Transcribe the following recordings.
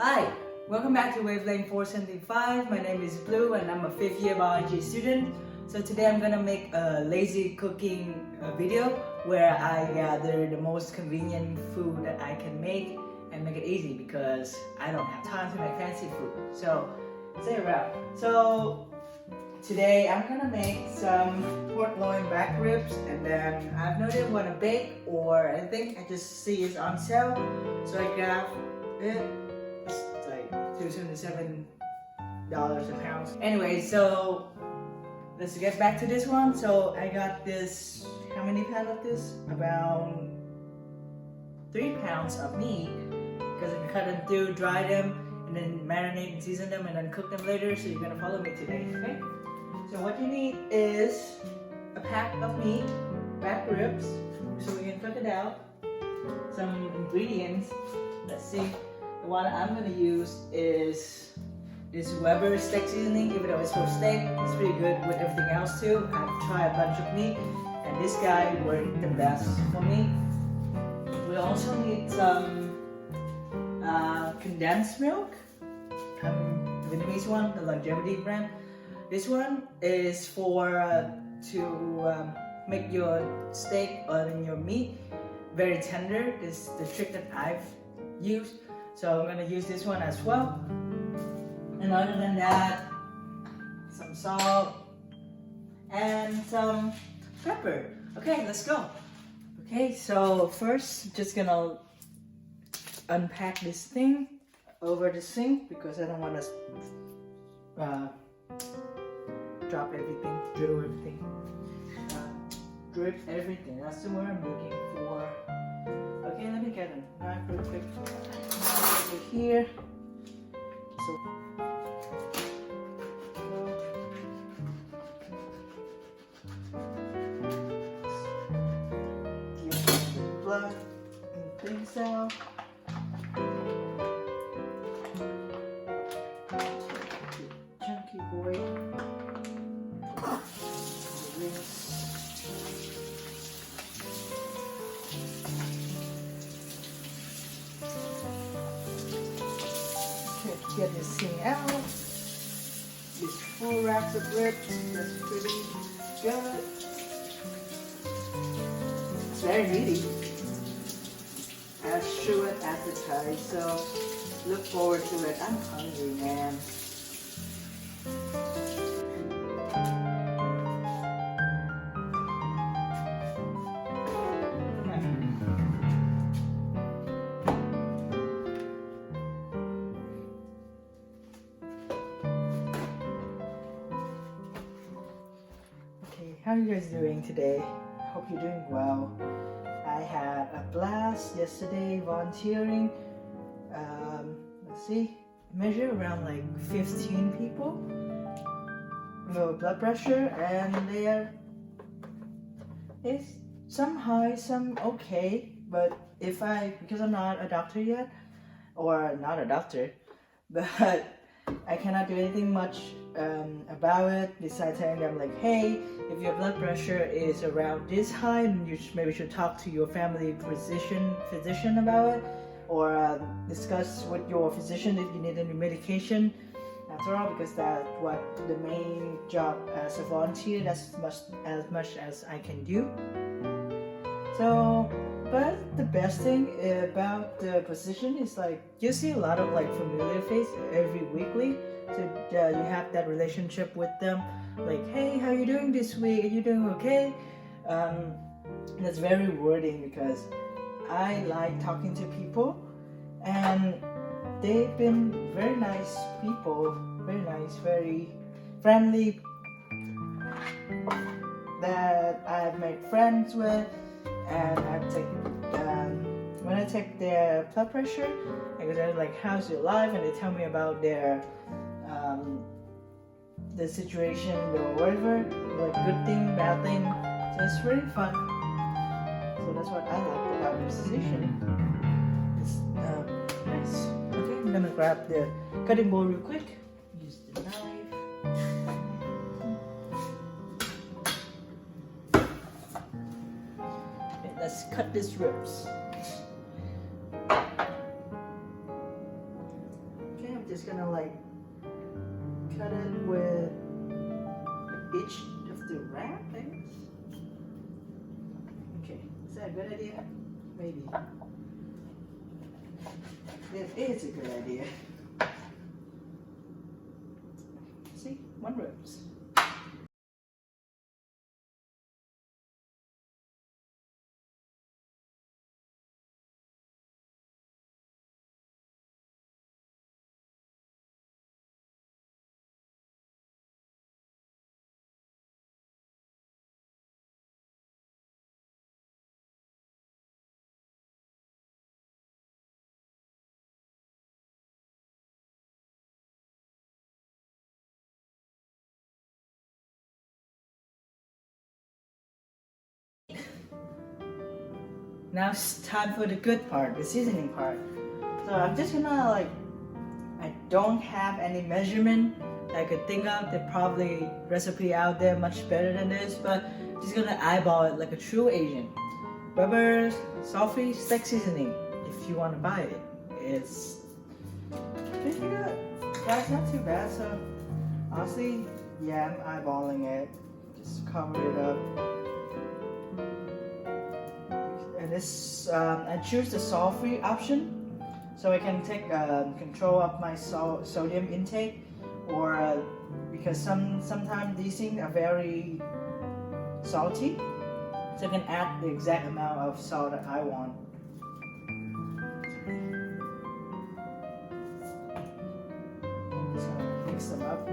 Hi, welcome back to Wavelength 475. My name is Blue and I'm a 5th year biology student. So today I'm gonna make a lazy cooking video where I gather the most convenient food that I can make and make it easy because I don't have time to make fancy food. So stay around. So today I'm gonna make some pork loin back ribs, and then I have no idea what to bake or anything. I just see it's on sale, so I grab it. It's like $277 a pound. Anyway, so let's get back to this one. So I got this, how many pounds of this? About 3 pounds of meat, because I can cut them through, dry them, and then marinate and season them and then cook them later. So you're gonna follow me today, okay? So what you need is a pack of meat, back ribs, so we can cook it out. Some ingredients. Let's see. The one I'm gonna use is this Weber steak seasoning. Even though it's for steak, it's pretty good with everything else too. I've tried a bunch of meat, and this guy worked the best for me. We also need some condensed milk. Vietnamese one, the longevity brand. This one is for to make your steak or your meat very tender. This is the trick that I've used. So I'm gonna use this one as well. And other than that, some salt and some pepper. Okay, let's go. Okay, so first, just gonna unpack this thing over the sink because I don't want to drop everything, drip everything. That's the word I'm looking for. Okay, let me get a knife real quick. Over here. So get the blood and things out. Chunky boy. Get this thing out. These 4 racks of ribs, that's pretty good. It's very meaty, as Shuat advertised, so look forward to it. I'm hungry, man. How are you guys doing today? Hope you're doing well. I had a blast yesterday volunteering. Let's see, measure around like 15 people. Low blood pressure, and it's some high, some okay. But because I'm not a doctor yet, or not a doctor, but I cannot do anything much about it besides telling them like, hey, if your blood pressure is around this high, then you maybe should talk to your family physician about it, or discuss with your physician if you need any medication. After all, because that's what the main job as a volunteer. That's as much as I can do. So, but the best thing about the position is like you see a lot of like familiar face every weekly. So you have that relationship with them, like, hey, how are you doing this week? Are you doing okay? And it's very rewarding because I like talking to people, and they've been very nice people, very nice, very friendly, that I've made friends with, and when I take their blood pressure, I go there like, how's your life? And they tell me about their the situation or whatever, like good thing, bad thing. So it's really fun. So that's what I like about this position. It's nice. Okay, I'm gonna grab the cutting board real quick. Use the knife. Okay, let's cut these ribs. just gonna like cut it with each of the wrap, I guess. Okay, is that a good idea? Maybe. It is a good idea. See, one works. Now it's time for the good part, the seasoning part. So I'm just gonna like, I don't have any measurement that I could think of. There's probably recipe out there much better than this, but just gonna eyeball it like a true Asian. Pepper, salty, steak seasoning. If you want to buy it, it's pretty good. That's not too bad. So honestly, yeah, I'm eyeballing it. Just cover it up. And this, I choose the salt-free option, so I can take control of my sodium intake, or because sometimes these things are very salty, so I can add the exact amount of salt that I want. Just mix them up.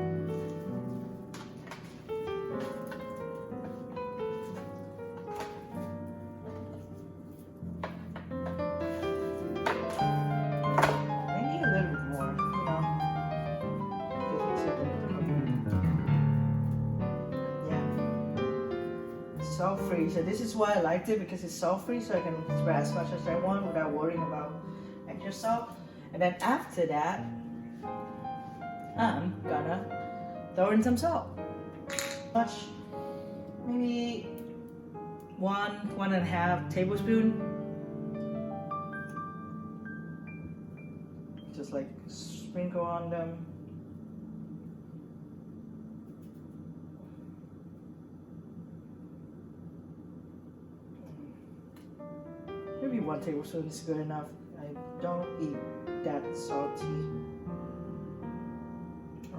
Salt-free, so this is why I liked it, because it's salt-free, so I can spread as much as I want without worrying about extra salt. And then after that, I'm gonna throw in some salt. Much, maybe 1.5 tablespoon. Just like sprinkle on them. Maybe 1 tablespoon is good enough. I don't eat that salty.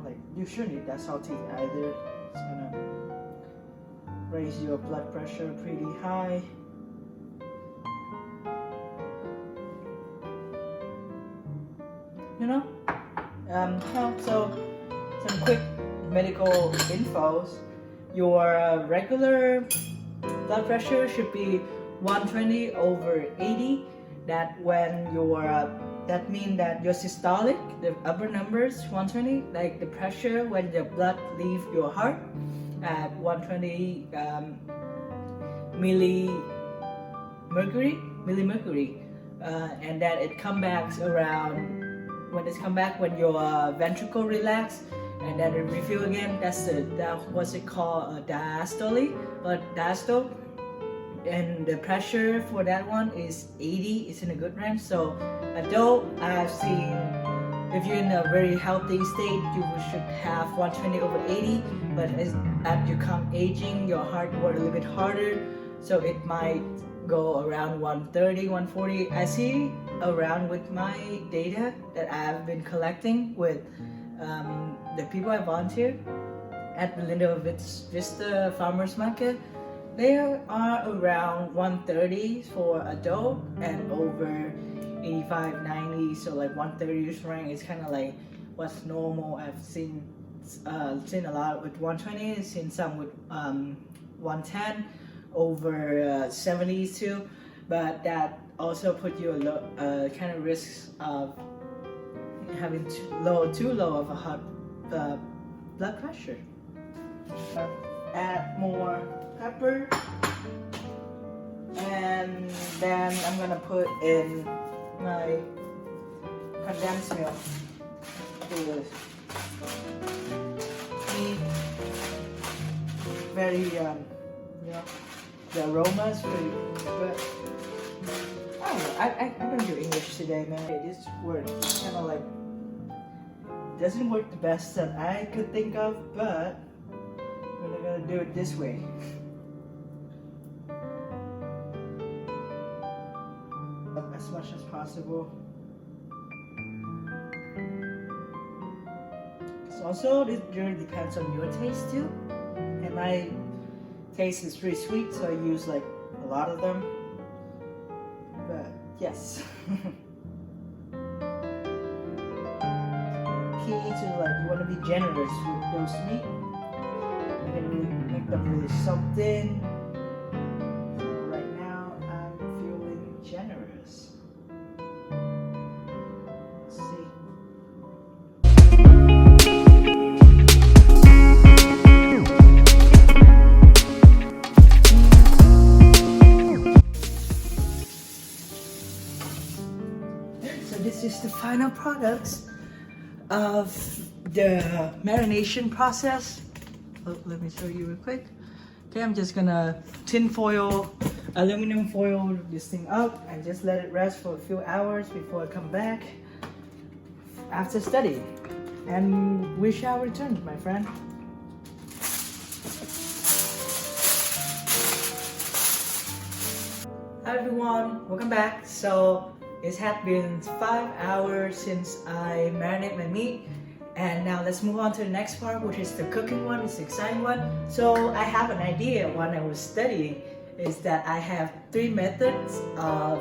Like, you shouldn't eat that salty either. It's gonna raise your blood pressure pretty high. You know? So some quick medical infos. Your regular blood pressure should be 120/80. That when that means that your systolic, the upper numbers 120, like the pressure when the blood leaves your heart at 120 millimmercury, and that it comes back around when your ventricle relax, and then it refill again. That's what's it called, diastole, but diastole. And the pressure for that one is 80. It's in a good range. So although I've seen, if you're in a very healthy state, you should have 120/80, but as you come aging, your heart works a little bit harder, so it might go around 130, 140. I see around with my data that I've been collecting with the people I volunteer at the Linda Vista Farmers Market. They are around 130 for adult and over 85, 90. So like 130 range is kind of like what's normal. I've seen a lot with 120. I've seen some with 110, over 70s too. But that also put you a kind of risks of having too low of a hot blood pressure. Add more pepper, and then I'm gonna put in my condensed milk. Very the aroma is pretty good. I don't know, I don't do English today, man. This word is kind of like doesn't work the best that I could think of, but we're gonna do it this way. As much as possible. So also, this really depends on your taste too. And my taste is pretty sweet, so I use like a lot of them. But yes. Key to like, you want to be generous with those meat. You're gonna really make them really soaked in. So right now I'm feeling generous. Let's see. So this is the final products of the marination process. Oh, let me show you real quick. Okay, I'm just gonna aluminum foil this thing up and just let it rest for a few hours before I come back after study. And we shall return, my friend. Hi everyone, welcome back. So it has been 5 hours since I marinate my meat, and now let's move on to the next part, which is the cooking one. It's the exciting one. So I have an idea when I was studying is that I have 3 methods of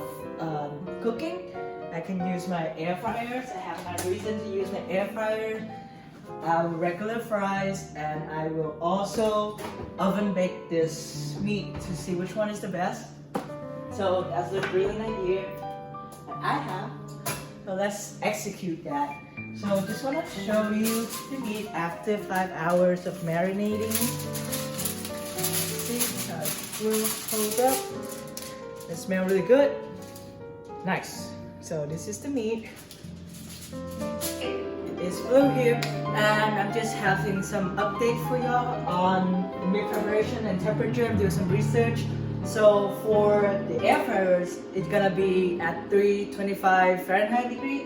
cooking. I can use my air fryers. I have my reason to use my air fryer, regular fries, and I will also oven bake this meat to see which one is the best. So that's a brilliant idea I have. So let's execute that. So just want to show you the meat after 5 hours of marinating. See how it will hold up. It smells really good. Nice. So this is the meat. It's Blue here, and I'm just having some update for y'all on the meat preparation and temperature. I'm doing some research. So for the air fryers, it's gonna be at 325 Fahrenheit degree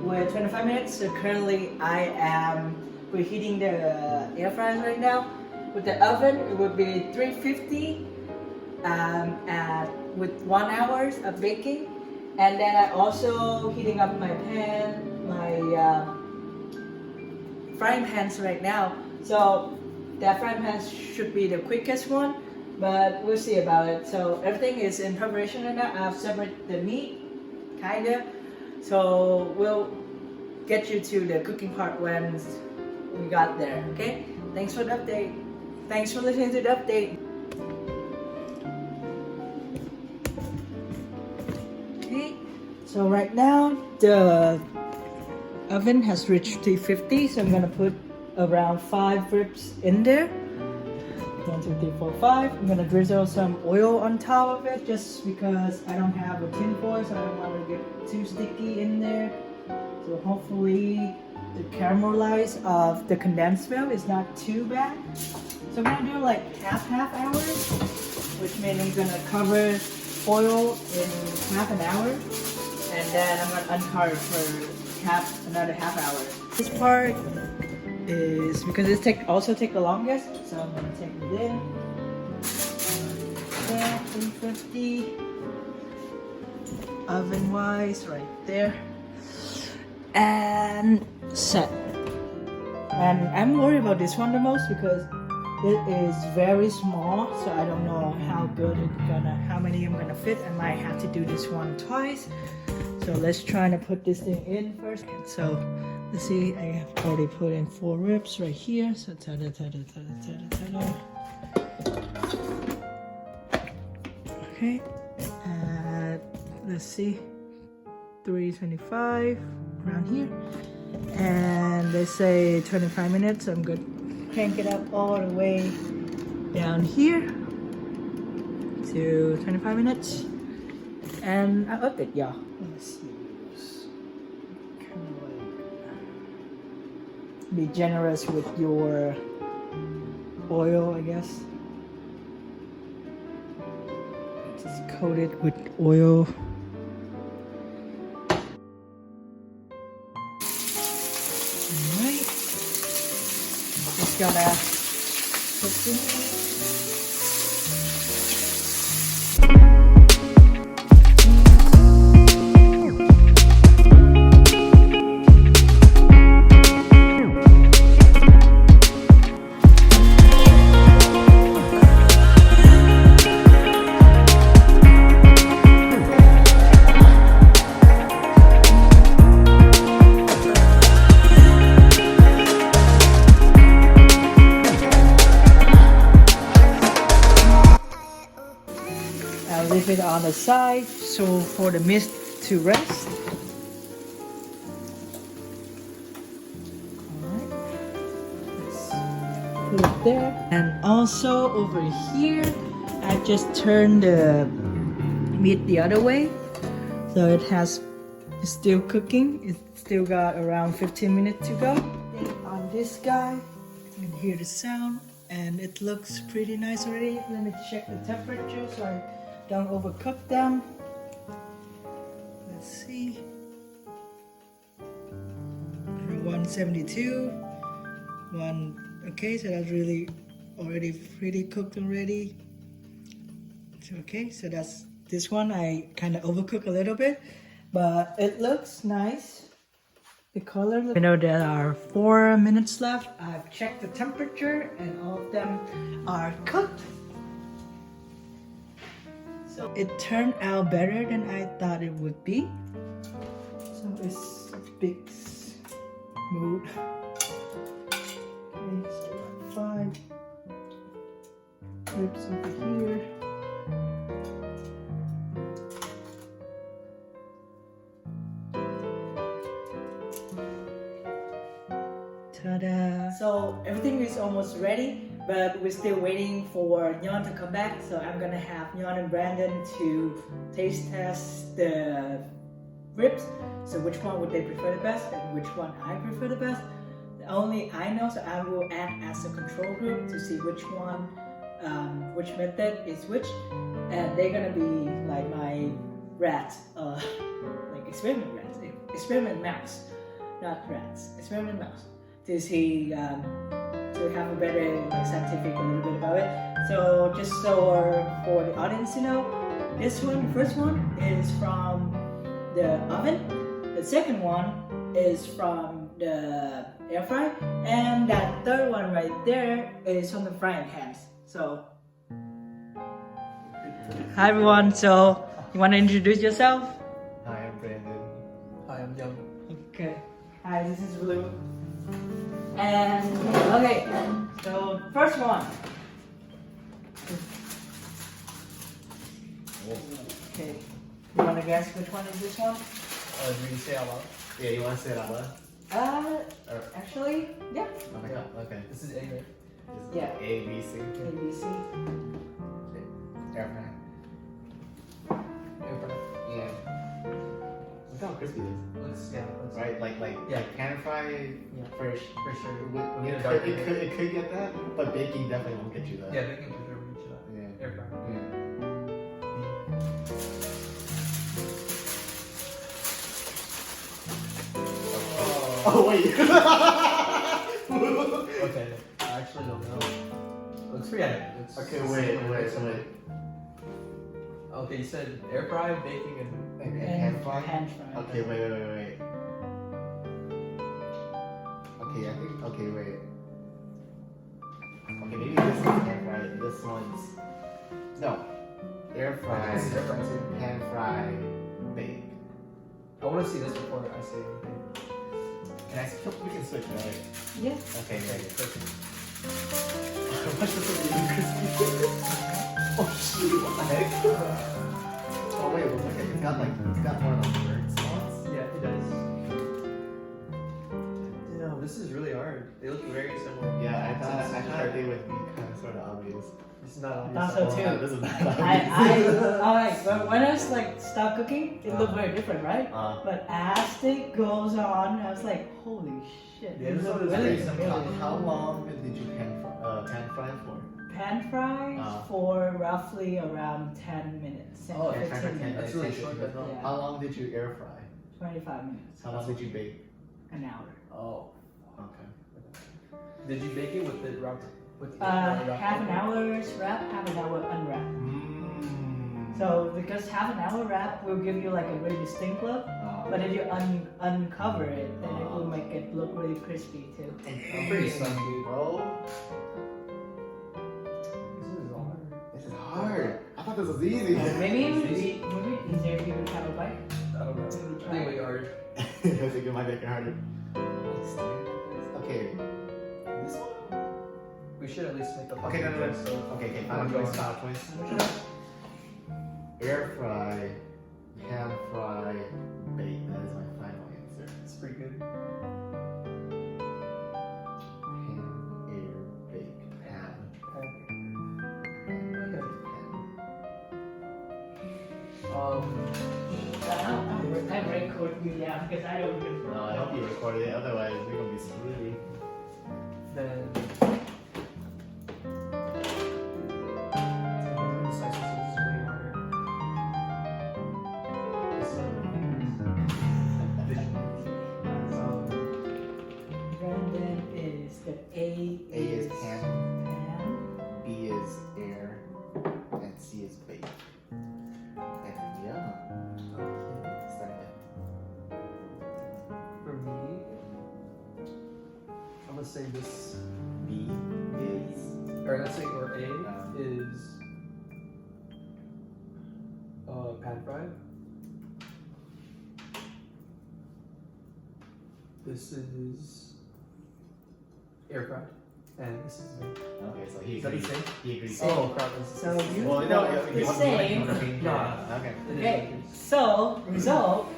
with 25 minutes. So currently I am preheating the air fryers right now. With the oven, it would be 350 with 1 hour of baking. And then I also heating up my pan, my frying pans right now. So that frying pan should be the quickest one, but we'll see about it. So everything is in preparation right now. I've separated the meat, kinda. So we'll get you to the cooking part when we got there, okay? Thanks for the update. Thanks for listening to the update. Okay, so right now the oven has reached 350, so I'm gonna put around 5 ribs in there. 1, 2, 3, 4, 5. I'm gonna drizzle some oil on top of it just because I don't have a tin foil, so I don't want to get too sticky in there. So hopefully the caramelize of the condensed milk is not too bad. So I'm gonna do like half hours, which means I'm gonna cover foil in half an hour, and then I'm gonna uncover for another half hour. This part is because it also take the longest, so I'm gonna take it in. There, 350 oven wise right there, and set. And I'm worried about this one the most because it is very small, so I don't know how many I'm gonna fit. I might have to do this one twice. So let's try to put this thing in first. So let's see, I have already put in 4 ribs right here. So okay, let's see, 325 around here, and they say 25 minutes. So I'm good. Crank it up all the way down here to 25 minutes, and I'll update y'all. Let's see. Be generous with your oil, I guess. Just coat it with oil. Alright. gonna cook the meat. I'll leave it on the side so for the meat to rest. Alright, let's put it there. And also over here, I just turned the meat the other way, so it's still cooking. It's still got around 15 minutes to go. On this guy, you can hear the sound, and it looks pretty nice already. Let me check the temperature so I don't overcook them. Let's see. 172. Okay, so that's really already pretty cooked already. Okay, so that's this one. I kind of overcook a little bit, but it looks nice. The color. You know, there are 4 minutes left. I've checked the temperature, and all of them are cooked. So it turned out better than I thought it would be. So it's a big mood. Okay, so 5 ribs over here. Ta-da! So everything is almost ready, but we're still waiting for Nyon to come back. So I'm gonna have Nyon and Brandon to taste test the ribs. So which one would they prefer the best and which one I prefer the best. Only I know, so I will act as a control group to see which one, which method is which. And they're gonna be like my rats, like experiment rats, experiment mouse, not rats, experiment mouse. To see, to have a better scientific a little bit about it. So just so for the audience to know, this one, the first one is from the oven. The second one is from the air fry, and that third one right there is from the frying pans. So, hi everyone. So you want to introduce yourself? Hi, I'm Brandon. Hi, I'm Young. Okay. Hi, this is Blue. And okay, so first one. Okay, you wanna guess which one is this one? Do you say out loud? Yeah, you want to say it out loud? Actually, yeah. Oh my god, okay. This is A, right? This is Yeah. A, B, C. A, B, C. Air fry. Air fry. Yeah. Look how crispy this is. Looks right, like pan fry. Yeah, for for sure. It could get that, but baking definitely won't get you that. Yeah, baking for sure will get you that. Yeah. Air fry. Yeah. Oh wait. Okay, I actually don't know. Looks pretty good. Okay, wait. Okay, you said air fry, baking, and Pan fry. Pan fry. Okay, wait. Okay, I think. Okay, wait. Okay, maybe this is pan fry. This one's no. Air fry. This is air fry too. Pan fry. Bake. I want to see this before I say anything. Can I? We can switch, right? Yeah. Okay, wait. What's this really crispy? Oh shoot! What the heck? Oh wait, look at it. It's got more of those bird spots. Yeah, it does. Damn, this is really hard. They look very similar. Yeah, I thought they would be kind of sort of obvious. This is not I obvious. thought so too. No, this is not obvious. Alright, but when I was start cooking, it looked very different, right? But as it goes on, I was like, holy shit. Yeah, it this looked is really very similar. How long did you pan fry for? Pan fries for roughly around 10 minutes. 10 Oh, to pan 15 fry 10 minutes. That's really short, but no. Yeah. How long did you air fry? 25 minutes. How long did you bake? An hour. Oh, okay. Did you bake it with the wrap? With the Half an hour wrap, half an hour unwrap. So because half an hour wrap will give you like a very distinct look, but if you uncover it, then it will make it look really crispy too. I'm pretty stunned, bro. This is hard. This is hard. I thought this was easy. Maybe easier if you would have a bite. I don't know. I think we are. I think it might make it harder. Okay. This one? We should at least make a Okay, no. So Okay, final choice. Air fry, pan fry, bake. That is my final answer. it's pretty good. Pan, air, bake, pan. I'm recording you down because I don't even No, I hope you recorded it, otherwise we're gonna be screwed. Then. Brandon is the A is pan, pan. B is air, and C is bake. And yeah. Start it. For me, I'm gonna say this, B is or let's say, or A is pan fried. This is air fried, and this is me. okay. So he Is that the agrees. same? He agrees. Oh crap! So you Well, got no, the same. Yeah. Okay. Okay, so result,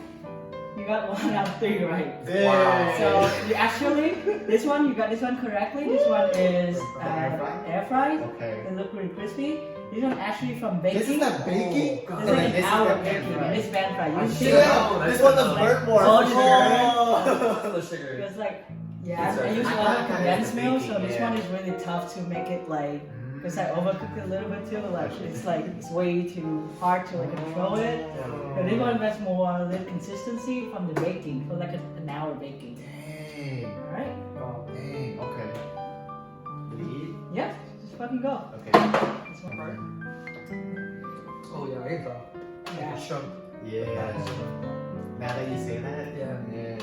you got 1 out of 3 right. Wow. So you actually, this one you got this one correctly. This one is air fried. Okay. They look really crispy. This one actually from baking. This is not baking? Oh, This God. is like This an is hour the pan baking. fry. This pan fry. You see Yeah, it? this one was burnt more. Oh, The sugar. Because like, yeah, Sorry. I use a I lot of thought condensed it was milk, baking, so this yeah. one is really tough to make it like. Because I overcook it a little bit too, like it's way too hard to like control it. But this one has more the consistency from the baking for like an hour baking. Dang. Alright? Dang. Okay. Did he eat? Yeah, just fucking go. Okay. This one. Right. Oh yeah, I can tell. Yeah. It's chunk. Yeah. Now that you say that. Yeah. Yeah.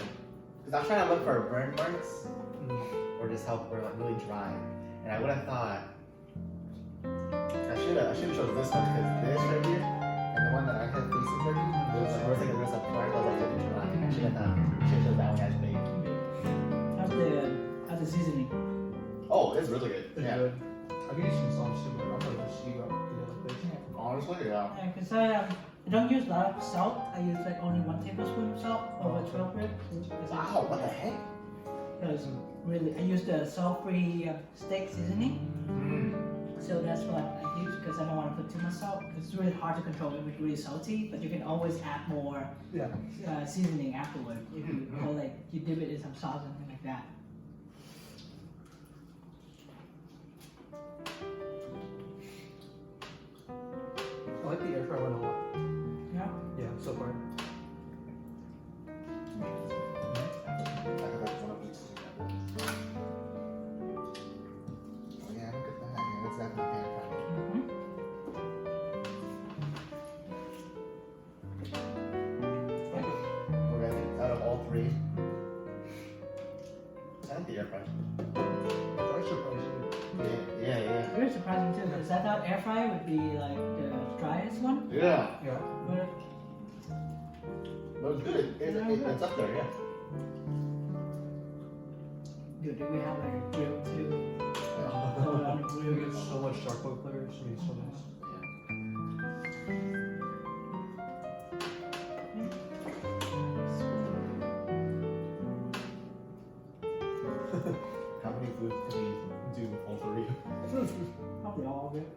Because I'm trying to look for burn marks Mm. or just help or like really dry, and I would have thought I should have chosen this one because this right here and the one that I had facing for me was like there's a part that was like really dry. I should have chose that one as baked. How's the seasoning? Oh, it's really good. It's Yeah. good. I can use some sauce too, but I'm gonna just eat up the other place. Honestly, yeah. Yeah, because I don't use a lot of salt. I use like only 1 tablespoon of salt over 12 rib. Wow, what the heck? Because really, I use the salt-free steak seasoning. So that's what I use because I don't want to put too much salt. It's really hard to control it. It's really salty, but you can always add more Yeah. seasoning afterward if you or like you dip it in some sauce and something like that. I like the air fry one a lot. Yeah. Yeah, so far. Oh yeah, look at that. Yeah, that's definitely pan fried. Okay, I think out of all three, I like the air fry. That's surprising. Yeah. Very surprising too because I thought air fry would be like the driest one. Yeah. Yeah. But That was good. It's up there, yeah. dude, do we have like a grill too? We On the grill. get so much charcoal flavor. It's gonna be so nice. How many foods can we do with all three? Probably all of it.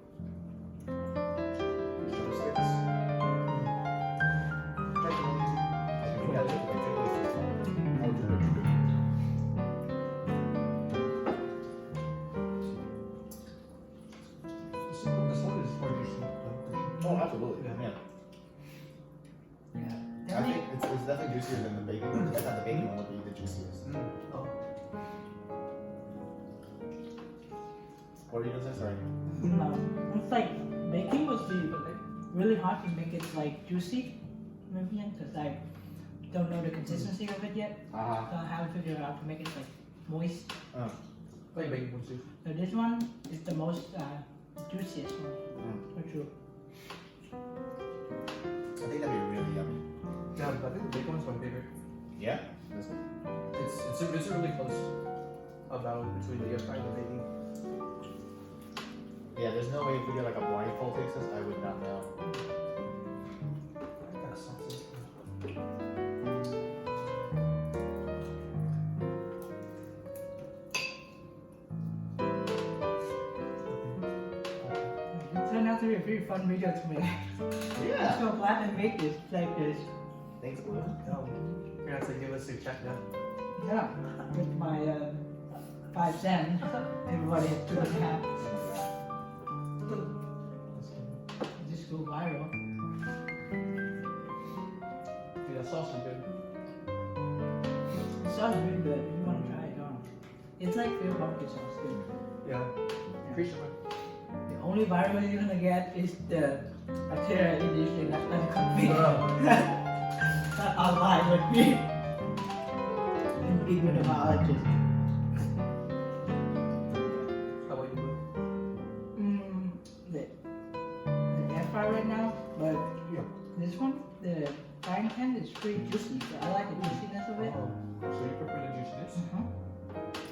Drumsticks. This one is more juicy. Oh, absolutely. Yeah. Yeah. I think it's definitely juicier than the bacon one. I thought the bacon one would be the juiciest. Oh. What were you gonna say? Sorry. No, it's like baking was really hard to make it like juicy, because I don't know the consistency of it yet. So I haven't figured out to make it like moist. Like baking one too. So this one is the most juiciest one, for sure. I think that'd be really yummy. Yeah, I think the bacon one's my favorite. Yeah. This one. It's really close about between the air fry and the baking. Yeah. There's no way if we get like a blindfold taste this, I would not know. That's saucy. It turned out to be a pretty fun video to make. Yeah. I'm so glad I made this like this. Thanks, Blue. Oh, you're gonna have to give us a check now. Yeah, with my 5 cents, everybody has 2.5. Just go viral. Dude, that sauce is good. The sauce is really good. If you want to try it, it's like real barbecue sauce. Good. Yeah. Appreciate it. The only viral you're gonna get is the bacteria in this thing that's gonna come me. Not online with me. And give you the biologist. How about you, Blue? The air fryer right now, but Yeah. this one, the frying pan is pretty juicy. So I like the juiciness of it. Oh, so you prefer the juiciness?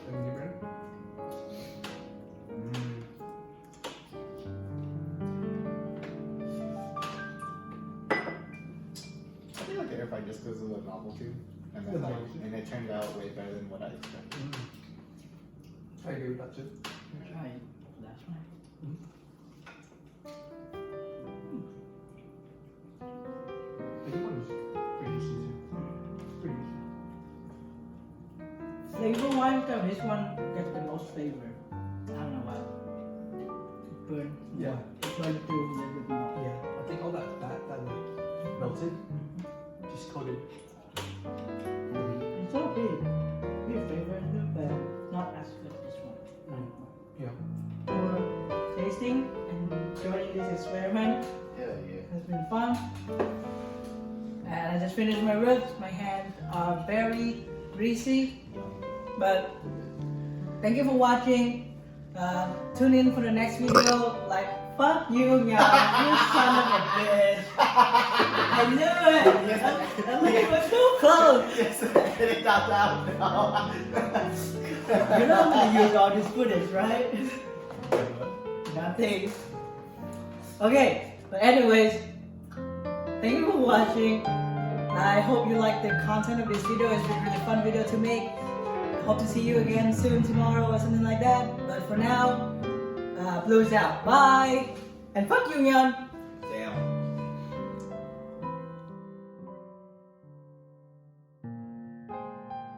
The medium rare? I think like the air fry just because of the novelty, and The then like, novelty. and it turned out way better than what I expected. I agree with that too. Try it. That's fine. The new one is pretty juicy too. Pretty juicy. Flavor wise though, this one gets the most flavor. I don't know why. It burned. Yeah. It burned through a little bit more. Yeah. I think all that fat that like melted just coated. It's okay. Your flavor is good, but not as good as this one. Yeah. For tasting and joining this experiment Hell yeah. has been fun. And I just finished my ribs. My hands are very greasy. But thank you for watching. Tune in for the next video. Like, fuck you, yeah, you son of a bitch. I knew it. Yes. I look, it was so close. Yes, it got out now. You know I'm gonna use all this footage, right? Nothing. Okay, but anyways, thank you for watching. I hope you like the content of this video. It's been a really fun video to make. I hope to see you again soon, tomorrow or something like that. But for now, Blue's out. Bye! And fuck you, Yan!